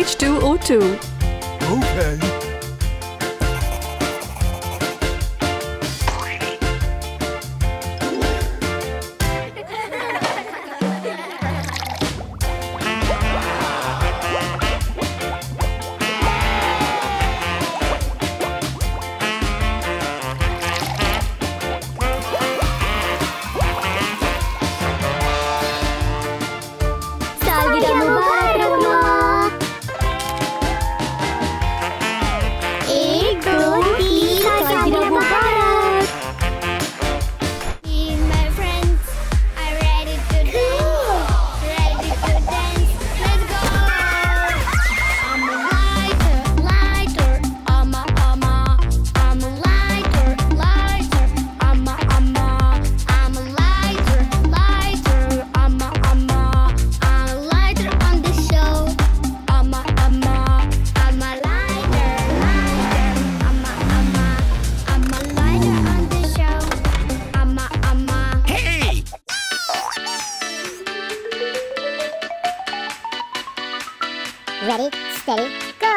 H2O2. Ready, steady, go!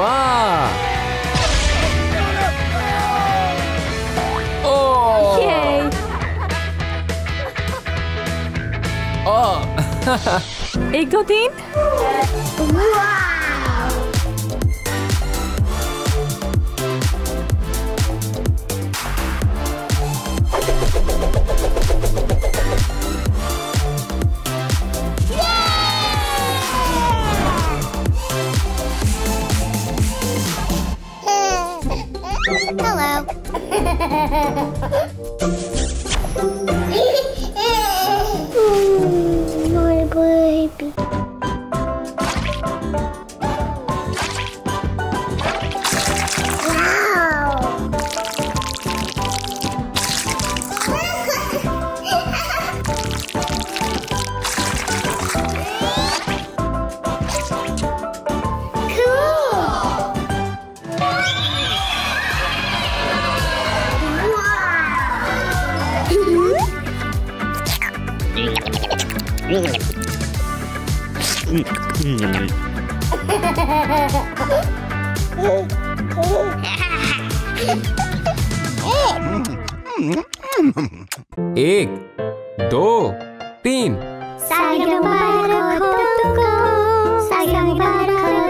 वाह! ओह! Yay! Oh! 1, 2, 3. Hello. My baby. एक, दो, तीन. सालगिरह मुबारक हो तुमको, सालगिरह मुबारक हो